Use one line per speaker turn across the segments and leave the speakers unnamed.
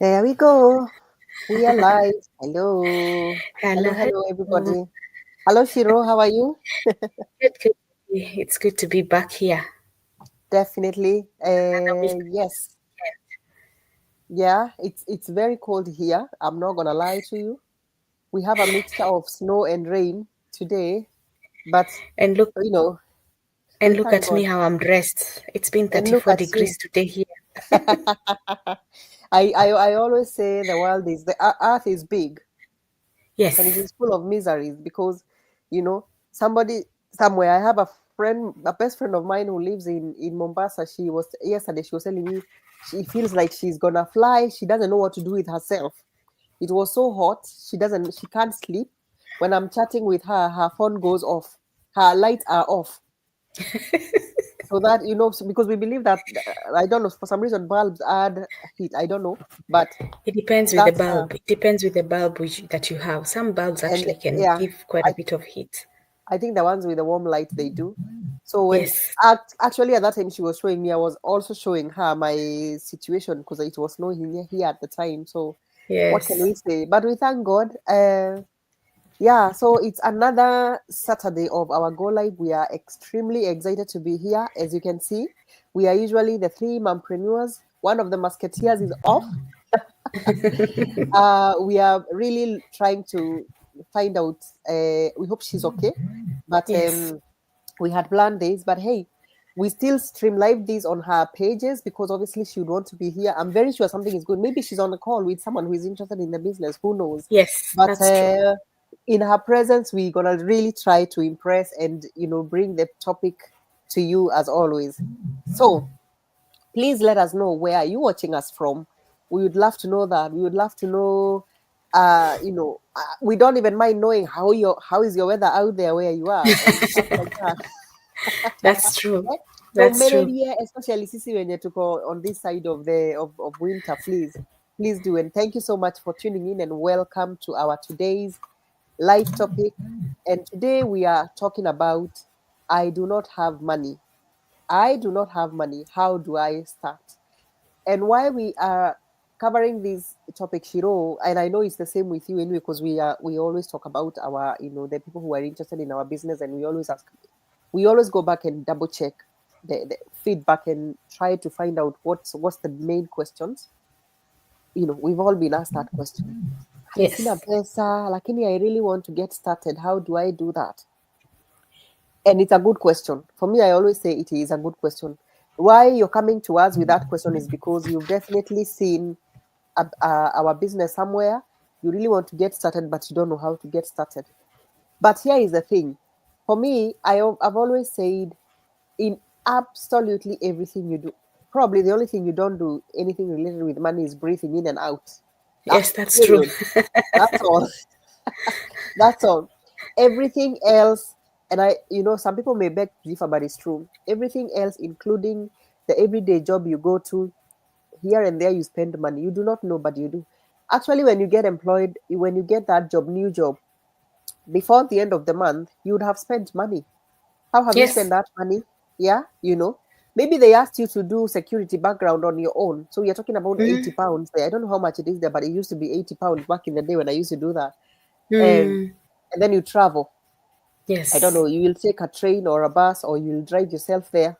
There we go. We are live. Hello.
Hello,
Hello,
hello.
everybody. Hello, Shiro. How are you?
Good. It's good to be back here.
Definitely.
Another week.
Yes. Yeah, it's very cold here. I'm not gonna lie to you. We have a mixture of snow and rain today, but
And look
you know, we
and look
thank
at me
God.
how I'm dressed. It's been
And look
34
at you.
degrees today here.
I always say the earth is big and it
Yes.
is full of miseries because somebody somewhere. I have a best friend of mine who lives in Mombasa. She was yesterday, she was telling me she feels like she's gonna fly. She doesn't know what to do with herself. It was so hot, she can't sleep. When I'm chatting with her, her phone goes off, her lights are off. So that because we believe that I don't know, for some reason bulbs add heat, I don't know, but
It depends with the
that's her.
bulb. It depends with the bulb that you have. Some bulbs
And
actually can
yeah,
give quite a
I
bit of heat.
I think the ones with the warm light, they do. So when
Yes.
actually at that time she was showing me, I was also showing her my situation because it was snowing here at the time. So what can
Yes.
we say? But we thank God. Yeah, so it's another Saturday of our Go Live. We are extremely excited to be here. As you can see, we are usually the three mompreneurs. One of the musketeers is off. We are really trying to find out. We hope she's okay. But
Yes.
we had planned this. But hey, we still stream live these on her pages because obviously she would want to be here. I'm very sure something is good. Maybe she's on a call with someone who is interested in the business. Who knows?
Yes,
But
that's true.
in her presence, we're gonna really try to impress and bring the topic to you as always. So please let us know where are you watching us from. We would love to know that. We would love to know. We don't even mind knowing how is your weather out there where you are and stuff like that.
That's true.
Eh?
That's true.
Tuongererie, especially sisi wenye tuko on this side of the of winter, please do, and thank you so much for tuning in and welcome to our today's live topic. And today we are talking about I do not have money. I do not have money. How do I start? And why we are covering this topic, Shiro, and I know it's the same with you anyway, because we always talk about our, the people who are interested in our business, and we always go back and double check the feedback and try to find out what's the main questions. We've all been asked that question. Hai, sina
Yes.
pesa, lakini I really want to get started. How do I do that? And it's a good question. For me, I always say it is a good question. Why you're coming to us with that question is because you've definitely seen our business somewhere. You really want to get started, but you don't know how to get started. But here is the thing. For me, I've always said in absolutely everything you do, probably the only thing you don't do anything related with money is breathing in and out.
Yes, that's true.
Period. That's all. That's all. Everything else, and some people may beg to differ, but it's true. Everything else, including the everyday job you go to, here and there you spend money. You do not know, but you do. Actually, when you get employed, when you get that job, new job, before the end of the month, you would have spent money. How have you spent
Yes.
that money? Yeah, maybe they asked you to do security background on your own. So you're talking about 80
Mm.
pounds there. I don't know how much it is there, but it used to be 80 pounds back in the day when I used to do that. And
Mm.
and then you travel. I don't
Yes.
know, you will take a train or a bus or you'll drive yourself there.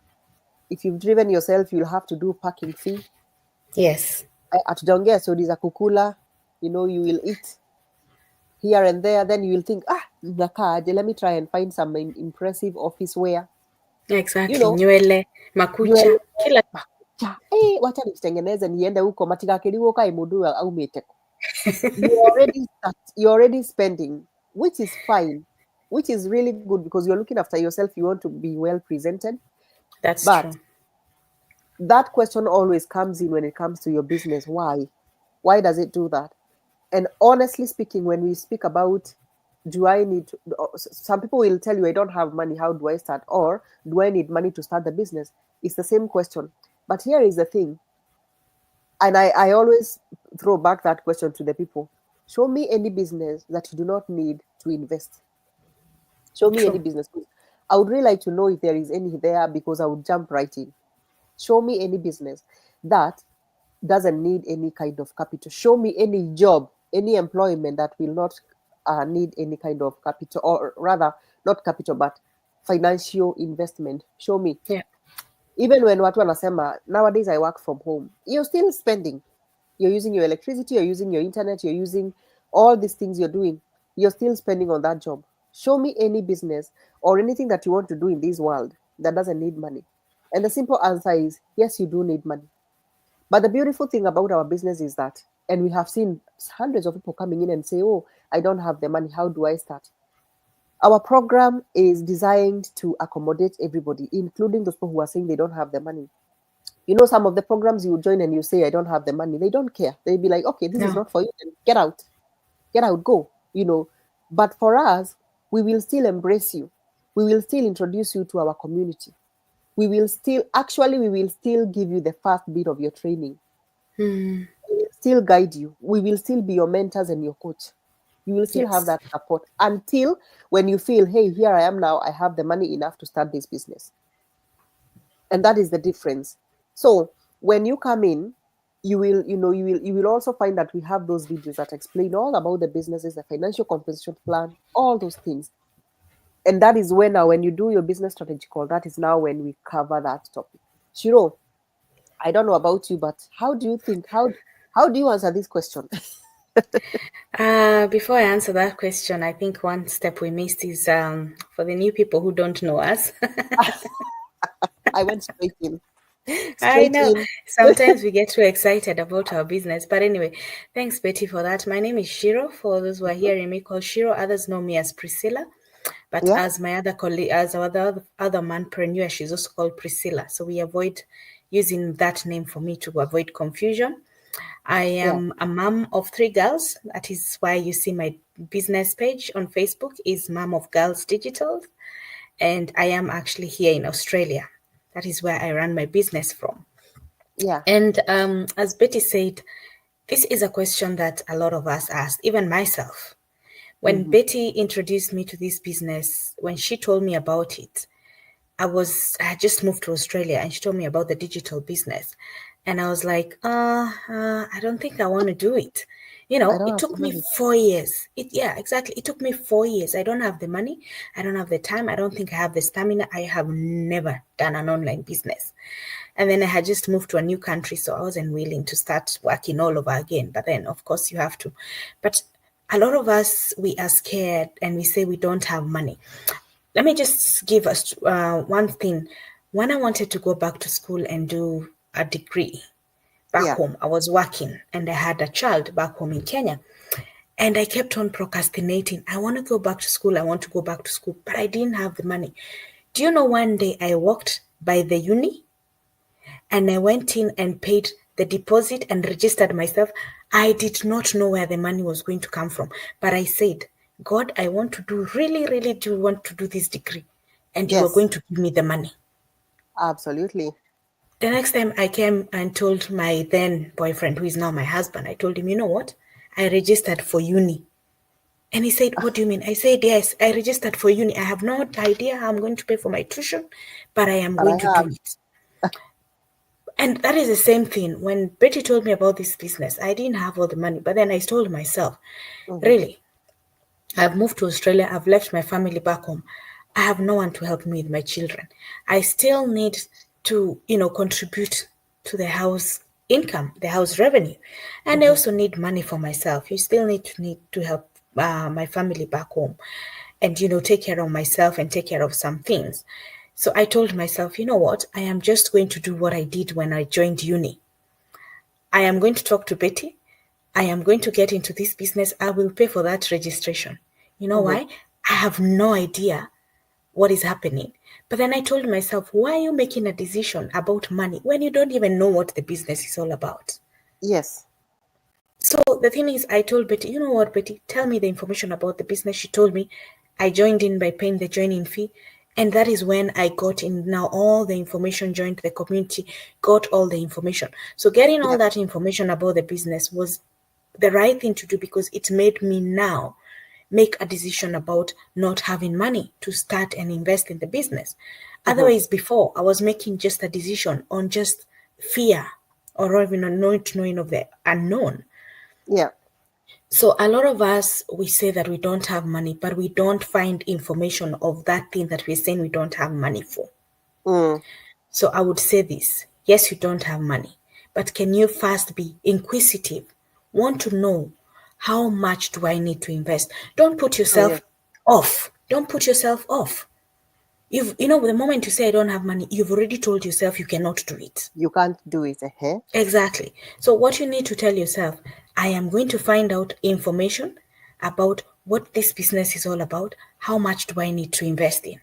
If you've driven yourself, you'll have to do parking fee.
Yes.
Hatujaongea sodi za kukula, you will eat here and there. Then you will think, mnakaa aje, let me try and find some impressive office wear. You
Exactly.
know,
Nywele,
nywele,
makucha, kila.
makucha. Wacha nitengeneze niende huko matigakĩrigwo kaĩ mũndũ ũyũ aumĩte kũ. You're already spending, which is fine, which is really good because you're looking after yourself. You want to be well presented.
That's
But
true.
that question always comes in when it comes to your business. Why does it do that? And honestly speaking, when we speak about do I need to, some people will tell you I don't have money, how do I start? Or do I need money to start the business? It's the same question. But here is the thing, and I always throw back that question to the people. Show me any business that you do not need to invest. Show me any
True.
business. I would really like to know if there is any there because I would jump right in. Show me any business that doesn't need any kind of capital. Show me any job, any employment that will not need any kind of capital, or rather, not capital, but financial investment. Show me.
Yeah.
Even when watu wanasema, nowadays I work from home, you're still spending. You're using your electricity, you're using your internet, you're using all these things you're doing. You're still spending on that job. Show me any business or anything that you want to do in this world that doesn't need money. And the simple answer is yes, you do need money. But the beautiful thing about our business is that, and we have seen hundreds of people coming in and say, oh, I don't have the money. How do I start? Our program is designed to accommodate everybody, including those people who are saying they don't have the money. You know, some of the programs you join and you say, I don't have the money, they don't care. They'll be like, okay, this is
No.
not for you, then get out, go, you know. But for us, we will still embrace you. We will still introduce you to our community. We will still give you the first bit of your training.
Mm.
We will still guide you. We will still be your mentors and your coach. You will still have
Yes.
that support until when you feel, hey, here I am now, I have the money enough to start this business. And that is the difference. So when you come in, you will also find that we have those videos that explain all about the businesses, the financial compensation plan, all those things. And that is when now, when you do your business strategy call, that is now when we cover that topic. Shiro, I don't know about you, but how do you think? How do you answer this question?
Before I answer that question, I think one step we missed is for the new people who don't know us.
I went straight in.
I
Straight
know.
in.
Sometimes we get too excited about our business. But anyway, thanks, Betty, for that. My name is Shiro. For those who are hearing me call Shiro, others know me as Priscilla. But
Yeah.
as my other colleague, as our other manpreneur, she's also called Priscilla. So we avoid using that name for me to avoid confusion. I am a mom of 3 girls. That is why you see my business page on Facebook is Mom of Girls Digital. And I am actually here in Australia. That is where I run my business from.
Yeah.
And as Betty said, this is a question that a lot of us asked, even myself. When Betty introduced me to this business, when she told me about it, I had just moved to Australia and she told me about the digital business. And I was like, I don't think I want to do it. You
I
know,
don't
it
have the
took me
money.
4 years. Yeah, exactly. It took me 4 years. I don't have the money. I don't have the time. I don't think I have the stamina. I have never done an online business. And then I had just moved to a new country, so I wasn't willing to start working all over again. But then, of course, you have to. But a lot of us, we are scared and we say we don't have money. Let me just give us one thing. When I wanted to go back to school and do a degree back
Yeah.
home, I was working and I had a child back home in Kenya. And I kept on procrastinating. I want to go back to school. I want to go back to school, but I didn't have the money. Do you know one day I walked by the uni and I went in and paid the deposit and registered myself. I did not know where the money was going to come from, but I said, God, I want to do really do want to do this degree, and you are
Yes.
going to give me the money.
Absolutely.
The next time I came and told my then boyfriend, who is now my husband, I told him, you know what? I registered for uni. And he said, what do you mean? I said, yes, I registered for uni. I have no idea how I'm going to pay for my tuition, but I am
But I
going to do
have.
it. And that is the same thing. When Betty told me about this business, I didn't have all the money, but then I told myself, really, I've moved to Australia, I've left my family back home. I have no one to help me with my children. I still need to, contribute to the house income, the house revenue. And I also need money for myself. You still need to help my family back home and, take care of myself and take care of some things. So I told myself, you know what? I am just going to do what I did when I joined uni. I am going to talk to Betty. I am going to get into this business. I will pay for that registration. You know why? I have no idea what is happening. But then I told myself, why are you making a decision about money when you don't even know what the business is all about?
Yes.
So the thing is, I told Betty, you know what, Betty, tell me the information about the business. She told me. I joined in by paying the joining fee. And that is when I got in now all the information, joined the community, got all the information. So getting all
Yeah.
that information about the business was the right thing to do because it made me now make a decision about not having money to start and invest in the business. Otherwise, before I was making just a decision on just fear or even not knowing of the unknown.
Yeah.
So a lot of us, we say that we don't have money, but we don't find information of that thing that we're saying we don't have money for.
Mm.
So I would say this: yes, you don't have money, but can you first be inquisitive? Want to know, how much do I need to invest? Don't put
Oh, yeah.
yourself off. Don't put yourself off. The moment you say I don't have money, you've already told yourself you cannot do it.
You can't do it. Uh-huh.
Exactly. So what you need to tell yourself, I am going to find out information about what this business is all about. How much do I need to invest in?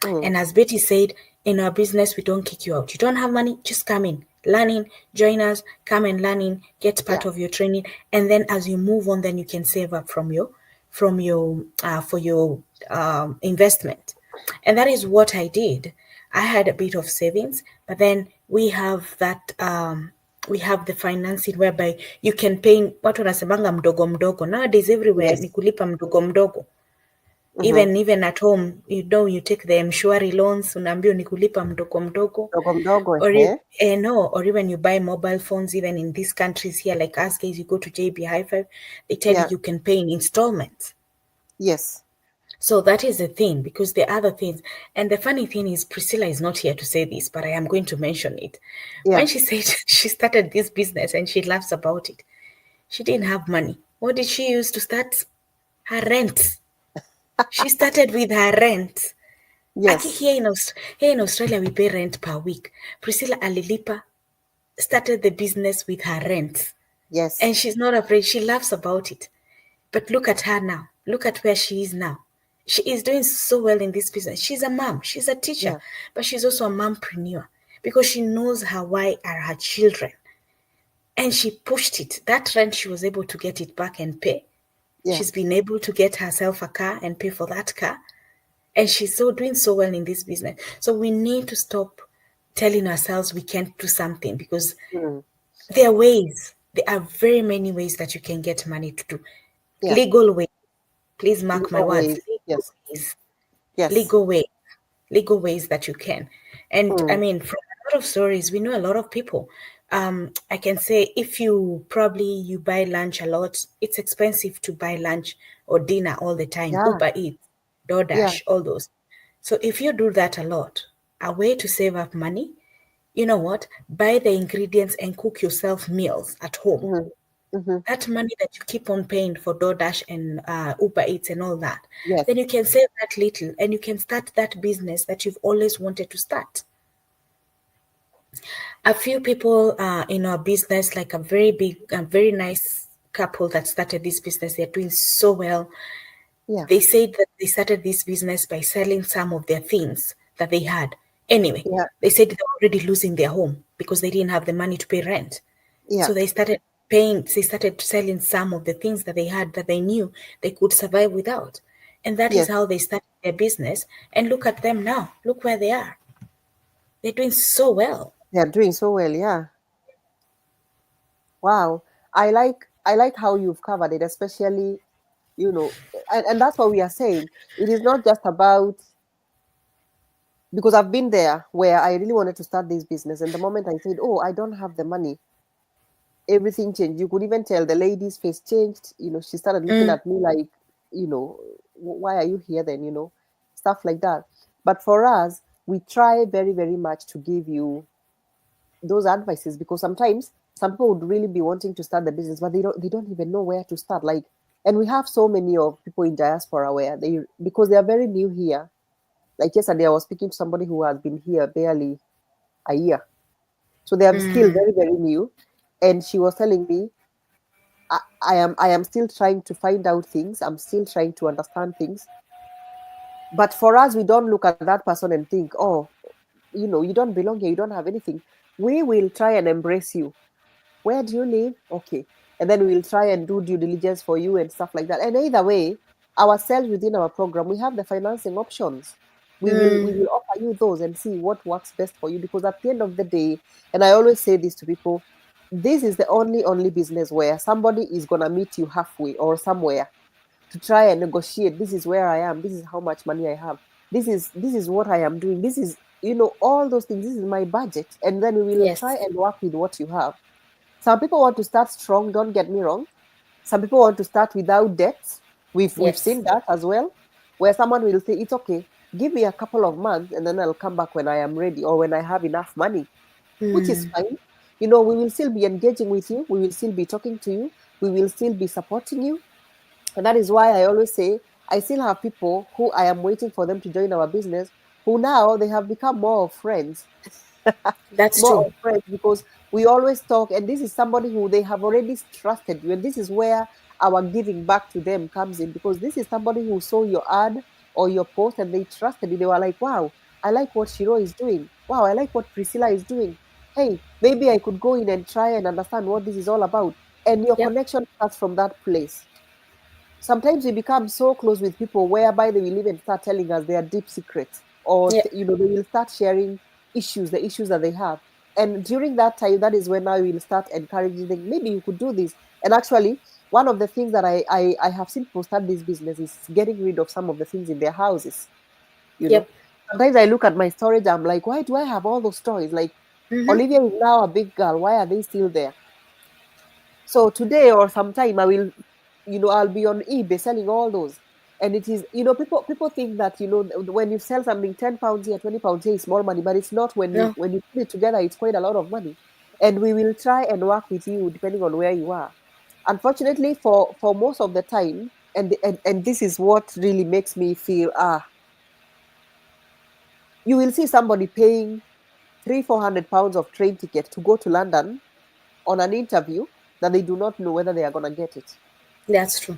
Mm.
And as Betty said, in our business, we don't kick you out. You don't have money, just come in, learn in, join us, come and learn in, get
Yeah.
part of your training, and then as you move on, then you can save up from your for your investment. And that is what I did. I had a bit of savings, but then we have the financing whereby you can pay watu wanasemanga mdogo mdogo. Nowadays everywhere
Yes.
ni kulipa mdogo mdogo.
Mm-hmm.
Even at home, you take the mshwari loans, unaambiwa ni kulipa mdogo mdogo.
Mdogo mdogo.
Or you,
Uh-huh.
no, or even you buy mobile phones, even in these countries here, like us guys, you go to JB Hi-Fi, they tell you
Yeah.
you can pay in installments.
Yes.
So that is the thing, because the other things, and the funny thing is, Priscilla is not here to say this, but I am going to mention it.
Yeah.
When she said she started this business and she laughs about it, she didn't have money. What did she use to start? Her rent. She started with her rent.
Yes.
Here in Australia, we pay rent per week. Priscilla alilipa started the business with her rent.
Yes.
And she's not afraid. She laughs about it. But look at her now. Look at where she is now. She is doing so well in this business. She's a mom. She's a teacher.
Yeah.
But she's also a mompreneur because she knows her why are her children. And she pushed it. That rent, she was able to get it back and pay.
Yeah.
She's been able to get herself a car and pay for that car. And she's doing so well in this business. So we need to stop telling ourselves we can't do something, because
Mm.
there are ways. There are very many ways that you can get money to do.
Yeah.
Legal ways. Please mark my
Legal
words.
ways. Yes.
Ways.
Yes.
Legal ways that you can. And I
Mm.
mean, from a lot of stories, we know a lot of people. I can say, if you buy lunch a lot, it's expensive to buy lunch or dinner all the time.
Yeah.
Uber Eats, DoorDash,
Yeah.
all those. So if you do that a lot, a way to save up money, you know what? Buy the ingredients and cook yourself meals at home.
Mm-hmm. Mm-hmm.
That money that you keep on paying for DoorDash and Uber Eats and all that,
Yes.
then you can save that little and you can start that business that you've always wanted to start. A few people in our business, like a very nice couple that started this business, they're doing so well.
Yeah.
They said that they started this business by selling some of their things that they had. Anyway,
Yeah.
they said they were already losing their home because they didn't have the money to pay rent.
Yeah.
So they started selling some of the things that they had that they knew they could survive without. And that is
Yes.
how they started their business. And look at them now. Look where they are. They're doing so well.
They are doing so well. Yeah. Wow. I like how you've covered it, especially, and that's what we are saying. It is not just about, because I've been there where I really wanted to start this business, and the moment I said, "Oh, I don't have the money," everything changed. You could even tell the lady's face changed. She started looking at me like, why are you here then? Stuff like that. But for us, we try very, very much to give you those advices, because sometimes some people would really be wanting to start the business, but they don't even know where to start. Like, and we have so many of people in diaspora where because they are very new here. Like yesterday, I was speaking to somebody who has been here barely a year, so they are still very, very new, and she was telling me, I am still trying to find out things. I'm still trying to understand things. But for us, we don't look at that person and think, oh, you don't belong here. You don't have anything. We will try and embrace you. Where do you live? Okay. And then we'll try and do due diligence for you and stuff like that. And either way, ourselves within our program, we have the financing options. We will offer you those and see what works best for you. Because at the end of the day, and I always say this to people, this is the only business where somebody is gonna meet you halfway or somewhere to try and negotiate. This is where I am. This is how much money I have. This is what I am doing. This is all those things. This is my budget, and then we will
Yes.
try and work with what you have. Some people want to start strong, don't get me wrong. Some people want to start without debts. We've
Yes.
seen that as well, where someone will say, it's okay, give me a couple of months and then I'll come back when I am ready or when I have enough money, which is
Mm.
fine. We will still be engaging with you, we will still be talking to you, we will still be supporting you. And that is why I always say I still have people who I am waiting for them to join our business, who now they have become more of friends,
That's
more
true.
of friends, because we always talk, and this is somebody who they have already trusted you, and this is where our giving back to them comes in, because this is somebody who saw your ad or your post and they trusted you. They were like, wow, I like what Shiro is doing. Wow, I like what Priscilla is doing. Hey, maybe I could go in and try and understand what this is all about. And your
Yep.
connection starts from that place. Sometimes we become so close with people whereby they will even start telling us their deep secrets, or
Yep.
they will start sharing the issues that they have. And during that time, that is when I will start encouraging them, maybe you could do this. And actually, one of the things that I have seen people start this business is getting rid of some of the things in their houses. you know
Yep.
Sometimes I look at my storage, I'm like, why do I have all those toys? Like,
Mm-hmm.
Olivia is now a big girl, why are they still there? So today or sometime I will, I'll be on eBay selling all those. And it is, people think that, when you sell something, £10 here, £20 here is small money, but it's not. When you
No.
when you put it together, it's quite a lot of money. And we will try and work with you depending on where you are. Unfortunately, for most of the time, and this is what really makes me feel, you will see somebody paying £300-400 of train ticket to go to London on an interview that they do not know whether they are gonna get it.
That's true.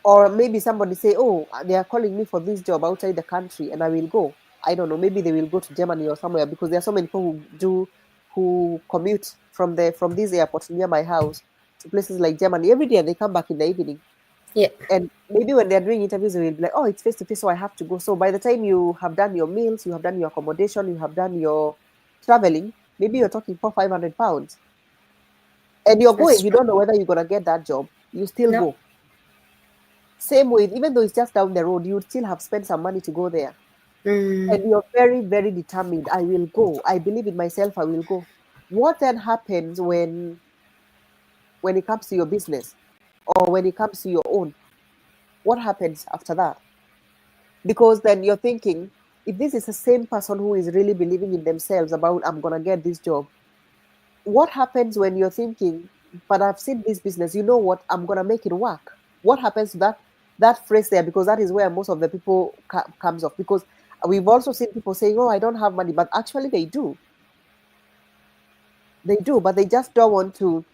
Or maybe somebody say, oh, they are calling me for this job outside the country and I will go. I don't know, maybe they will go to Germany or somewhere, because there are so many people who commute from this airport near my house to places like Germany every day, and they come back in the evening.
Yep.
And maybe when they're doing interviews, they will be like, oh, it's face to face, so I have to go. So by the time you have done your meals, you have done your accommodation, you have done your traveling, maybe you're talking £400-500. And you're
That's
going, you
true.
don't know whether you're gonna get that job. You still
No.
go. Same with, even though it's just down the road, you would still have spent some money to go there.
Mm.
And you're very, very determined. I will go. I believe in myself. I will go. What then happens when it comes to your business, or when it comes to your own? What happens after that? Because then you're thinking, if this is the same person who is really believing in themselves about, I'm gonna get this job, what happens when you're thinking, but I've seen this business, you know what, I'm gonna make it work? What happens to that phrase there? Because that is where most of the people comes off. Because we've also seen people saying, oh, I don't have money, but actually they do, but they just don't want to,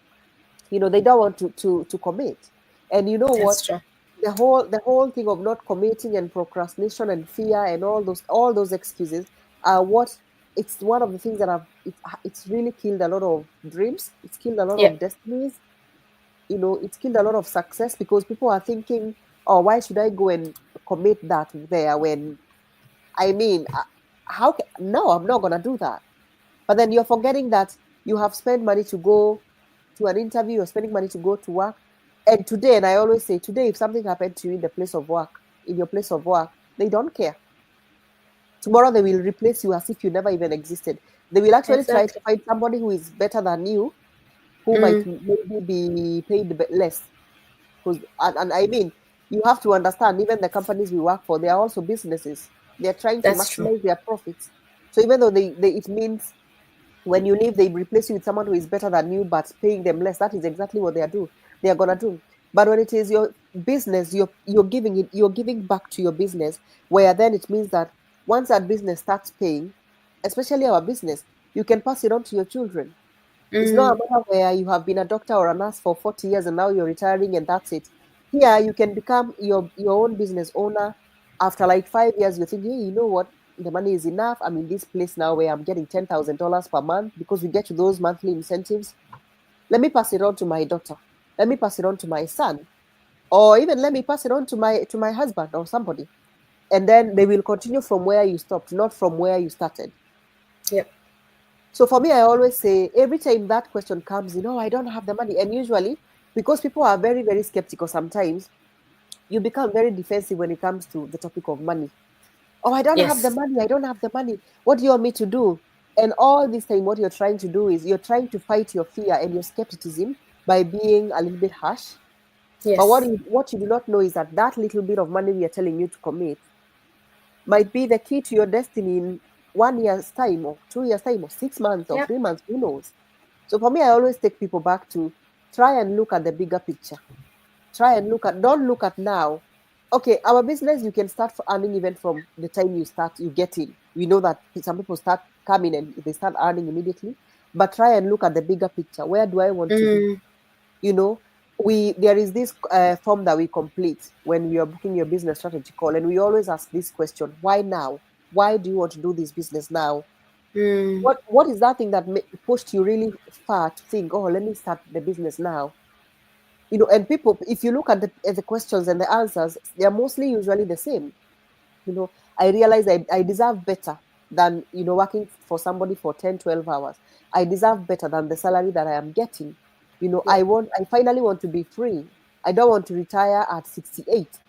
they don't want to commit. And you know
That's
what,
true.
the whole thing of not committing and procrastination and fear and all those excuses are what, it's one of the things that have it's really killed a lot of dreams, it's killed a lot of
Yep.
destinies, it's killed a lot of success, because people are thinking, oh, why should I go and commit that there, when, I mean, no, I'm not gonna do that. But then you're forgetting that you have spent money to go to an interview, you're spending money to go to work. And today, and I always say, today, if something happened to you in your place of work, they don't care. Tomorrow, they will replace you as if you never even existed. They will actually try to
Exactly.
find somebody who is better than you, who might
Mm.
maybe be paid a bit less. Because, and I mean, you have to understand, even the companies we work for, they are also businesses. They're trying to
That's true.
maximize their profits. So even though it means when you leave, they replace you with someone who is better than you, but paying them less. That is exactly what they are gonna do. But when it is your business, you're giving back to your business, where then it means that once that business starts paying, especially our business, you can pass it on to your children. It's not
Mm.
a matter where you have been a doctor or a nurse for 40 years and now you're retiring and that's it. Here, you can become your own business owner. After like 5 years, you think, hey, you know what? The money is enough. I'm in this place now where I'm getting $10,000 per month, because we get to those monthly incentives. Let me pass it on to my daughter. Let me pass it on to my son. Or even let me pass it on to my husband or somebody. And then they will continue from where you stopped, not from where you started.
Yep.
So for me, I always say, every time that question comes, I don't have the money. And usually, because people are very, very skeptical sometimes, you become very defensive when it comes to the topic of money. Oh, I don't have the
Yes.
money. I don't have the money. What do you want me to do? And all this time, what you're trying to do is you're trying to fight your fear and your skepticism by being a little bit harsh. But
Yes.
what you do not know is that that little bit of money we are telling you to commit might be the key to your destiny in 1 year's time, or 2 years' time, or 6 months, or
Yep.
3 months. Who knows? So for me, I always take people back to try and look at the bigger picture. Try and don't look at now. Okay, our business, you can start earning even from the time you get in. We know that some people start coming and they start earning immediately, but try and look at the bigger picture. Where do I want to be?
Mm,
You know, there is this form that we complete when we are booking your business strategy call, and we always ask this question: why now? Why do you want to do this business now?
mm,
What is that thing that pushed you really far to think, oh, let me start the business now? And people, if you look at the questions and the answers, they are mostly usually the same. I realize I deserve better than, working for somebody for 10, 12 hours. I deserve better than the salary that I am getting.
yeah.
I finally want to be free. I don't want to retire at 68.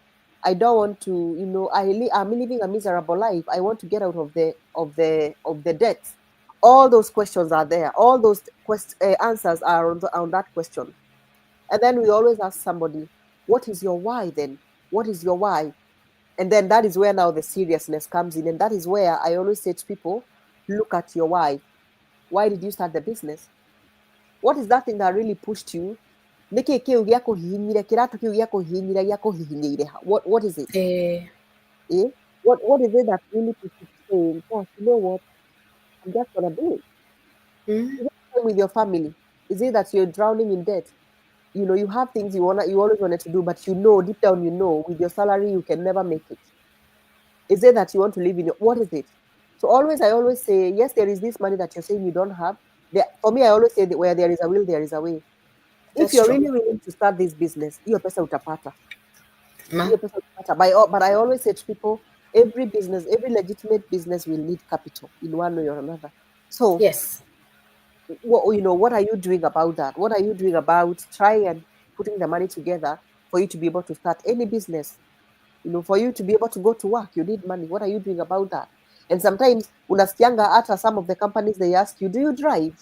I don't want to, I'm living a miserable life. I want to get out of the debt. All those questions are there. All those answers are on that question. And then we always ask somebody, what is your why then? What is your why? And then that is where now the seriousness comes in. And that is where I always say to people, look at your why. Why did you start the business? What is that thing that really pushed you? Nĩkĩĩ kĩu gĩakũhihinyire, kĩratũ kĩu gĩakũhihinyire, gĩakũhihinyĩire? What is it?
Eh,
Eh? What is it that really pushed you to say, gosh, you know what? I'm just gonna do it.
mm,
Is it time with your family? Is it that you're drowning in debt? You have things you always wanted to do, but deep down, with your salary you can never make it. Is it that you want to live in what is it? So I always say, yes, there is this money that you're saying you don't have. For me, I always say that where there is a will, there is a way. If
that's
you're
true.
really willing to start this business, hiyo pesa utapata.
Ma.
Hiyo pesa utapata. But I always say to people, every business, every legitimate business will need capital in one way or another. So,
Yes.
what are you doing about that? What are you doing about trying and putting the money together for you to be able to start any business? For you to be able to go to work, you need money. What are you doing about that? And sometimes, unasikianga hata some of the companies, they ask you, do you drive?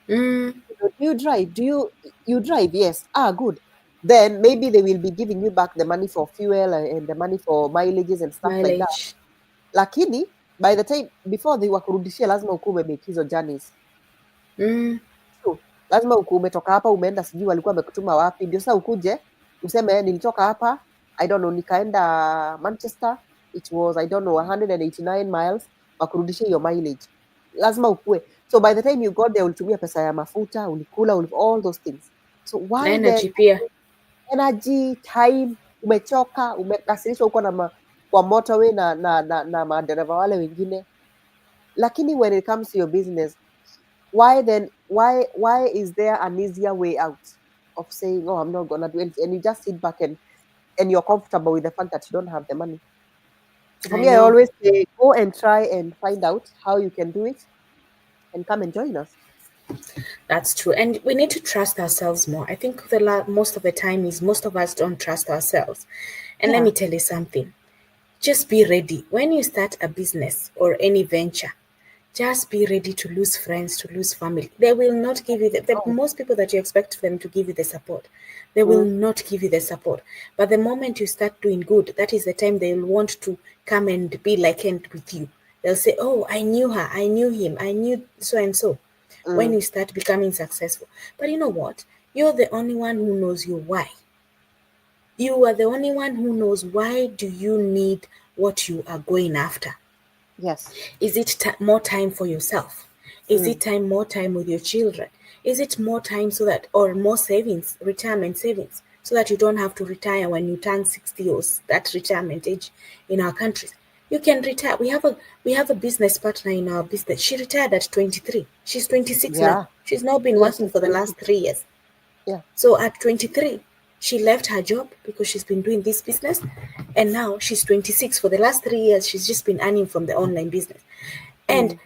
Mm,
Do you drive? You drive? Yes. Ah, good. Then maybe they will be giving you back the money for fuel and the money for mileages and stuff like that.
mileage.
Lakini, by the time, before they wakurudishia, lazima ukuwe umemake hizo journeys.
Mm,
So, lazima umetoka hapa umeenda, sijui walikuwa wamekutuma wapi, ndio sasa ukuje useme nilitoka hapa, I don't know, nikaenda Manchester, it was, I don't know, 189 miles, wakurudishia hiyo mileage. Lazima ukue. So by the time you got there, ulitumia pesa ya mafuta, ulikula, all those things. So
na
why then
energy pia.
energy, time, umechoka, umekasirishwa huko kwa motorway na madereva wale wengine. Lakini when it comes to your business, why is there an easier way out of saying, oh, I'm not gonna do it, and you just sit back and you're comfortable with the fact that you don't have the money? So for
I
me, I
know.
always say, go and try and find out how you can do it and come and join us.
That's true. And we need to trust ourselves more. I think most of the time is most of us don't trust ourselves. And let
Yeah.
me tell you something. Just be ready. When you start a business or any venture, just be ready to lose friends, to lose family. They will not give you the
Oh.
most people that you expect them to give you the support. They will not give you the support. But the moment you start doing good, that is the time they'll want to come and be like hand with you. They'll say, oh, I knew her, I knew him, I knew so and so. When you start becoming successful. But you know what? You're the only one who knows your why. You are the only one who knows why do you need what you are going after.
Yes.
Is it more time for yourself? Is it more time with your children? Is it more time so that, or more savings, retirement savings, so that you don't have to retire when you turn 60 or that retirement age in our countries? You can retire. We have a business partner in our business. She retired at 23. She's 26 now.
Yeah.
She's now been
Yes,
working
it's
for the last
26.
3 years.
Yeah.
So at 23, she left her job because she's been doing this business, and now she's 26. For the last 3 years, she's just been earning from the online business. And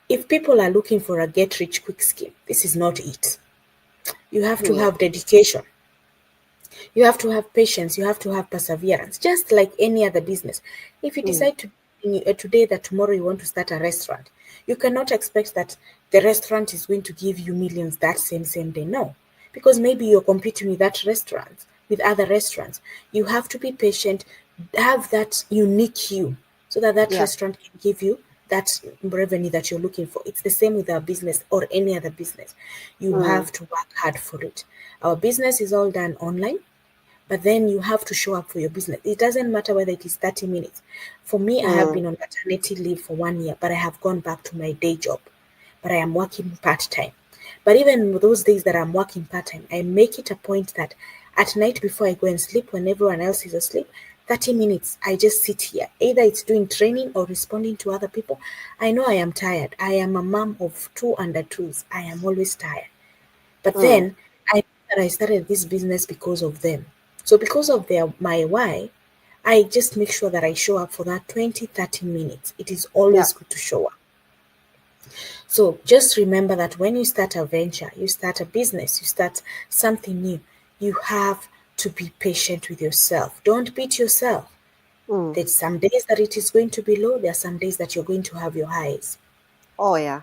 if people are looking for a get rich quick scheme, this is not it. You have to have dedication. You have to have patience. You have to have perseverance, just like any other business. If you decide to today that tomorrow you want to start a restaurant, you cannot expect that the restaurant is going to give you millions that same day. No, because maybe you're competing with that restaurant, with other restaurants. You have to be patient, have that unique you, so that that
Yeah.
restaurant can give you that revenue that you're looking for. It's the same with our business or any other business. You
Mm.
have to work hard for it. Our business is all done online, but then you have to show up for your business. It doesn't matter whether it is 30 minutes. For me, I have
Mm.
been on maternity leave for 1 year, but I have gone back to my day job. But I am working part time. But even those days that I'm working part time, I make it a point that at night before I go and sleep, when everyone else is asleep, 30 minutes, I just sit here. Either it's doing training or responding to other people. I know I am tired. I am a mom of two under twos. I am always tired. But
Mm.
then I know that I started this business because of them. So because of my why, I just make sure that I show up for that 20, 30 minutes. It is
Yeah.
always good to show up. So just remember that when you start a venture, you start a business, you start something new, you have to be patient with yourself. Don't beat yourself.
Mm.
There's some days that it is going to be low, there are some days that you're going to have your highs.
Oh yeah.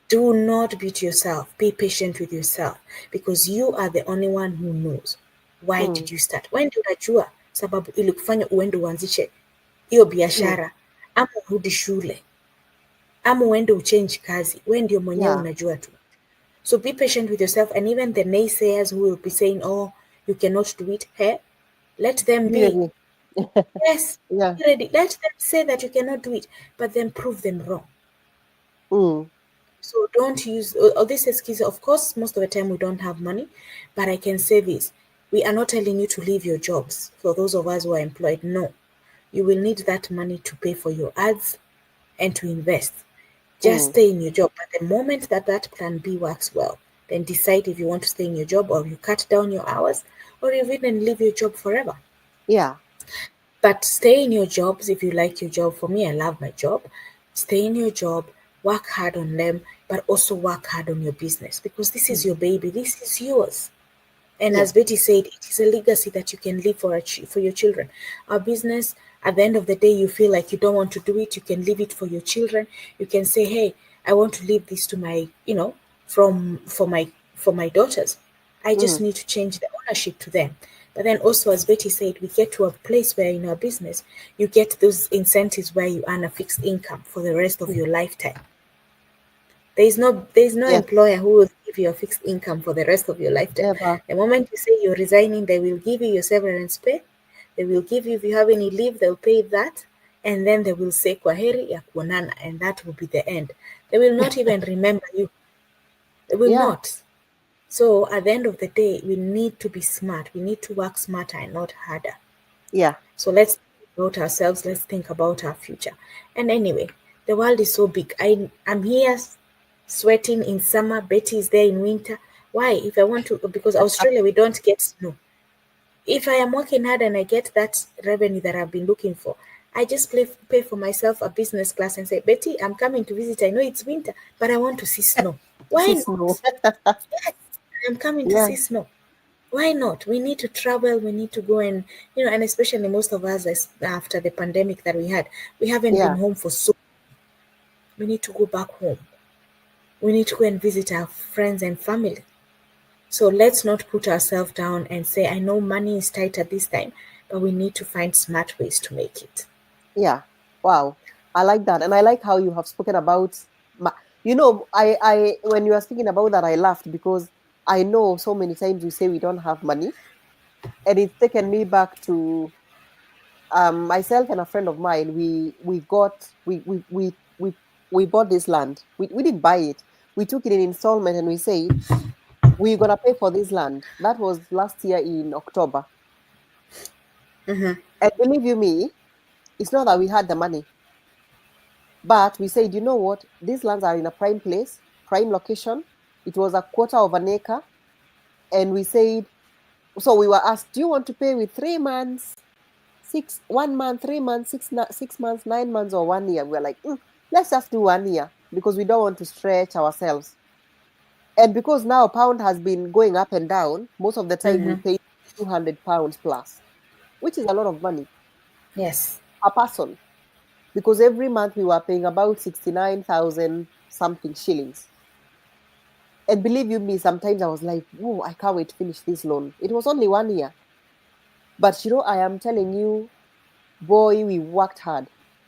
Do not beat yourself. Be patient with yourself because you are the only one who knows. Why
Mm.
did you start? Wewe ndio unajua sababu ilikufanya uende uanzishe hiyo
Mm.
biashara ama urudi shule ama uende uchange kazi. Wewe ndio mwenyewe
Yeah.
unajua tu. So be patient with yourself and even the naysayers who will be saying, oh, you cannot do it. Hey, let them
Be
be.
ready.
Yes,
Yeah.
be ready. Let them say that you cannot do it, but then prove them wrong.
Mm.
So don't use all this excuse. Of course, most of the time we don't have money, but I can say this: we are not telling you to leave your jobs. For those of us who are employed, no, you will need that money to pay for your ads and to invest. Just
Mm.
stay in your job. But the moment that that plan B works well, then decide if you want to stay in your job or you cut down your hours or you even leave your job forever.
Yeah.
But stay in your jobs if you like your job. For me, I love my job. Stay in your job, work hard on them, but also work hard on your business because this is
Mm.
your baby. This is yours. And
Yeah.
as Betty said, it is a legacy that you can leave for your children. Our business, at the end of the day, you feel like you don't want to do it, you can leave it for your children. You can say, hey, I want to leave this to my, from for my daughters. I just
Mm.
need to change the ownership to them. But then also, as Betty said, we get to a place where in our business, you get those incentives where you earn a fixed income for the rest of
Mm.
your lifetime. There is no
Yes.
employer who will give you a fixed income for the rest of your lifetime.
Never.
The moment you say you're resigning, they will give you your severance pay. They will give you if you have any leave, they'll pay that, and then they will say kwaheri ya kuonana, and that will be the end. They will not even remember you. They will
Yeah.
not. So at the end of the day, we need to be smart. We need to work smarter and not harder.
Yeah.
So let's think about ourselves. Let's think about our future. And anyway, the world is so big. I'm here sweating in summer. Betty is there in winter. Why? If I want to, because Australia, we don't get snow. If I am working hard and I get that revenue that I've been looking for, I just pay for myself a business class and say, Betty, I'm coming to visit. I know it's winter, but I want to see snow. Why
Sis, no.
not? I'm coming to
Yeah.
see snow. Why not? We need to travel. We need to go and, and especially most of us, after the pandemic that we had, we haven't been
Yeah.
home for so. We need to go back home. We need to go and visit our friends and family. So let's not put ourselves down and say, I know money is tight at this time, but we need to find smart ways to make it.
Yeah. Wow. I like that. And I like how you have spoken about, when you are speaking about that, I laughed because I know so many times we say we don't have money. And it's taken me back to myself and a friend of mine. We bought this land. We didn't buy it. We took it in installment and we said, we're going to pay for this land. That was last year in October.
Mm-hmm.
And believe you me, it's not that we had the money. But we said, you know what? These lands are in a prime place, prime location. It was a quarter of an acre. And we said, so we were asked, do you want to pay with 3 months, 1 month, 3 months, 6 months, 9 months, or 1 year? We're like, let's just do 1 year because we don't want to stretch ourselves. And because now pound has been going up and down, most of the time we
Mm-hmm.
pay £200 plus, which is a lot of money
Yes.
per person. because every month we were paying about 69,000 something shillings. And believe you me, sometimes I was like, whoa, I can't wait to finish this loan. It was only 1 year. But I am telling you, boy, we worked hard.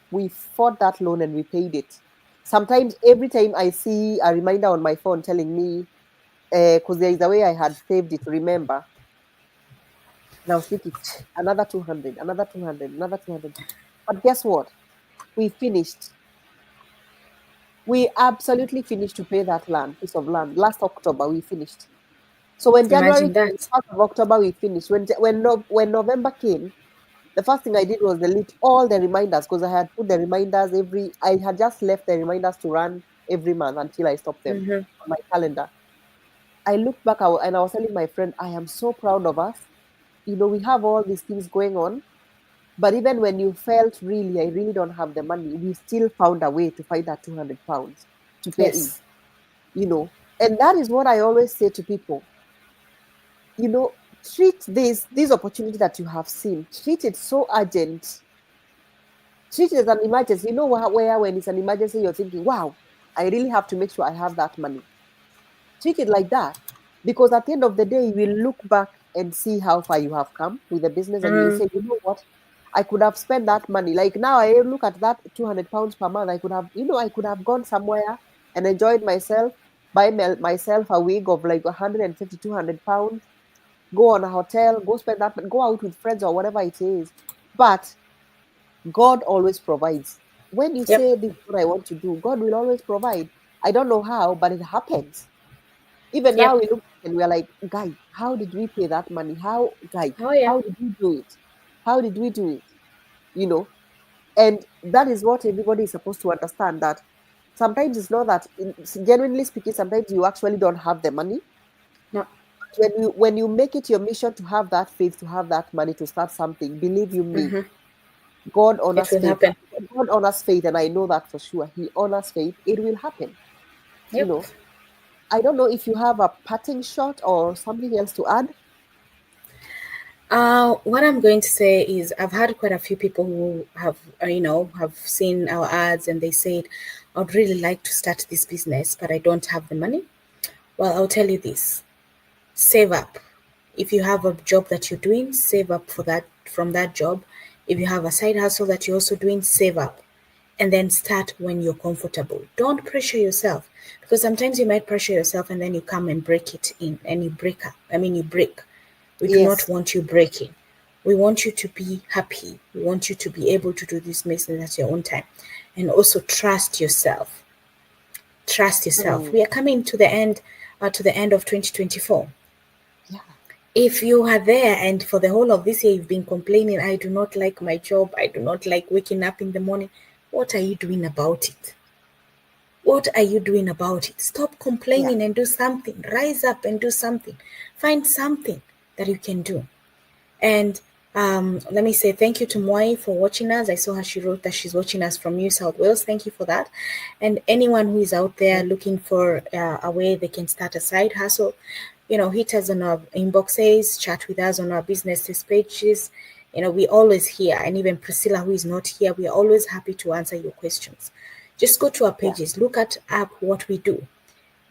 We fought that loan and we paid it. Sometimes, every time I see a reminder on my phone telling me, because there is a way I had saved it, remember, and I was thinking, another 200, another 200, another 200. But guess what? We finished. We absolutely finished to pay that piece of land. Last October, we finished. So when January
Imagine
came,
that.
1st of October, we finished. When November came, the first thing I did was delete all the reminders, because I had put the reminders I had just left the reminders to run every month until I stopped them
Mm-hmm.
on my calendar. I looked back and I was telling my friend, I am so proud of us. We have all these things going on, but even when you felt really, I really don't have the money, we still found a way to find that £200 to pay in,
Yes.
you know. And that is what I always say to people, you know, treat this opportunity that you have seen, treat it so urgent. Treat it as an emergency. Where when it's an emergency, you're thinking, wow, I really have to make sure I have that money. Treat it like that. Because at the end of the day, you will look back and see how far you have come with the business, and you'll
Mm,
say, you know what? I could have spent that money. Like now, I look at that £200 per month. I could have gone somewhere and enjoyed myself, buy myself a wig of like 150, £200, go on a hotel, go spend that, go out with friends or whatever it is. But God always provides. When you
yep.
say this is what I want to do, God will always provide. I don't know how, but it happens. Even now
Yep.
we look and we're like, guy, how did we pay that money?
Oh yeah.
How did we do it? How did we do it? You know? And that is what everybody is supposed to understand, that sometimes it's not that, genuinely speaking, sometimes you actually don't have the money.
No.
When you make it your mission to have that faith, to have that money to start something, believe you me,
Mm-hmm.
God
It
honors
will
faith.
happen.
God honors faith, and I know that for sure. He honors faith. It will happen. You
Yep.
know. I don't know if you have a parting shot or something else to add.
What I'm going to say is I've had quite a few people who have seen our ads and they said, I'd really like to start this business, but I don't have the money. Well, I'll tell you this: save up. If you have a job that you're doing, save up for that from that job. If you have a side hustle that you're also doing, save up. And then start when you're comfortable. Don't pressure yourself, because sometimes you might pressure yourself and then you come and break it in and you break up. You break. We do not
Yes.
want you breaking. We want you to be happy. We want you to be able to do this business at your own time. And also trust yourself. Trust yourself.
Mm,
We are coming to the end of 2024.
yeah.
If you are there and for the whole of this year you've been complaining, I do not like my job, I do not like waking up in the morning, what are you doing about it? What are you doing about it? Stop
Yeah.
complaining and do something. Rise up and do something. Find something that you can do. And let me say thank you to Moi for watching us. I saw her, she wrote that she's watching us from New South Wales. Thank you for that. And anyone who is out there looking for a way they can start a side hustle, hit us on our inboxes, chat with us on our businesses pages. We always here, and even Priscilla, who is not here, we are always happy to answer your questions. Just go to our
Yeah.
pages, look at up what we do.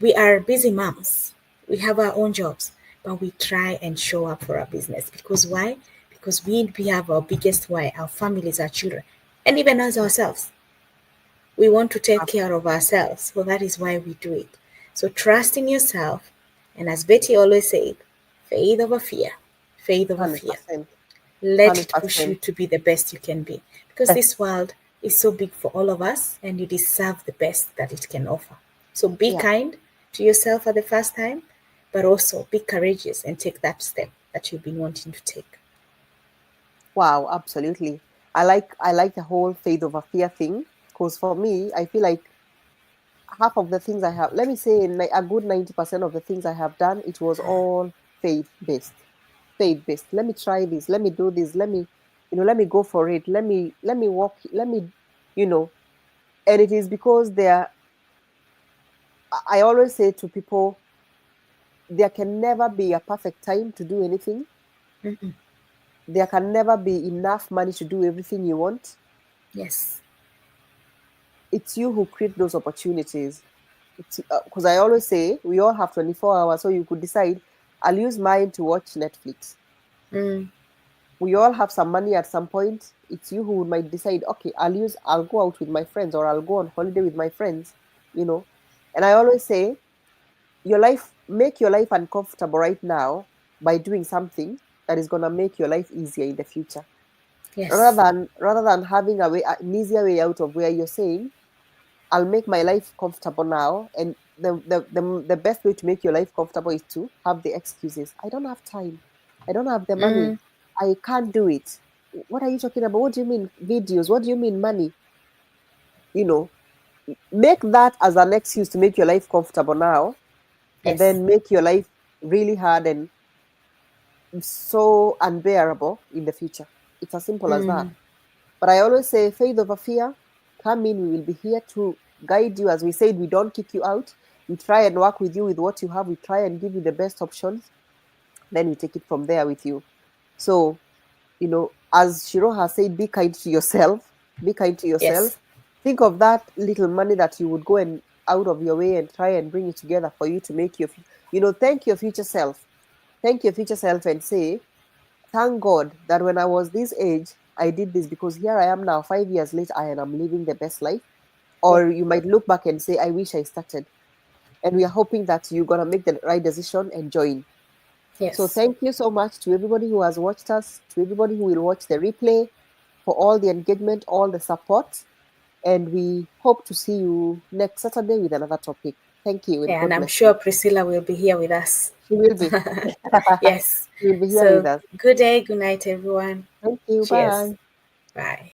We are busy moms. We have our own jobs, but we try and show up for our business. Because why? Because we have our biggest why, our families, our children, and even us ourselves. We want to take care of ourselves. So that is why we do it. So trust in yourself. And as Betty always said, faith over fear. Faith over fear.
100%.
Let it push you
100%.
to be the best you can be. Because this world is so big for all of us and you deserve the best that it can offer. So be
Yeah.
kind to yourself at the first time, but also be courageous and take that step that you've been wanting to take.
Wow, absolutely. I like the whole faith over fear thing, because for me, I feel like half of the things I have, let me say, a good 90% of the things I have done, it was all faith based. Faith based. Let me try this. Let me do this. Let me go for it. Let me walk. You know, and it is because I always say to people, there can never be a perfect time to do anything.
Mm-mm.
There can never be enough money to do everything you want.
Yes.
it's you who create those opportunities. Because I always say we all have 24 hours, so you could decide, I'll use mine to watch Netflix.
Mm.
We all have some money at some point. It's you who might decide, okay, I'll go out with my friends, or I'll go on holiday with my friends, you know. And I always say, make your life uncomfortable right now by doing something that is gonna make your life easier in the future.
Yes.
Rather than having an easier way out of where you're saying, I'll make my life comfortable now. And the best way to make your life comfortable is to have the excuses. I don't have time. I don't have the money.
Mm.
I can't do it. What are you talking about? What do you mean videos? What do you mean money? You know, make that as an excuse to make your life comfortable now, and
Yes.
then make your life really hard and so unbearable in the future. It's as simple as that.
Mm.
But I always say, faith over fear. Come in, we will be here to guide you. As we said, we don't kick you out. We try and work with you with what you have. We try and give you the best options. Then we take it from there with you. So, as Shiro has said, be kind to yourself. Be kind to yourself.
Yes.
Think of that little money that you would go and out of your way and try and bring it together for you to make thank your future self. Thank your future self and say, thank God that when I was this age, I did this, because here I am now, 5 years later, and I'm living the best life.
Yeah.
Or you might look back and say, I wish I started. And we are hoping that you're going to make the right decision and join. So
Yes.
thank you so much to everybody who has watched us, to everybody who will watch the replay, for all the engagement, all the support. And we hope to see you next Saturday with another topic. Thank you and
Yeah, and
God
I'm
bless you.
sure Priscilla will be here with us.
She will be.
Yes.
She will be here with
So
us.
good day, good night, everyone.
Thank you.
Cheers.
Bye.
Bye.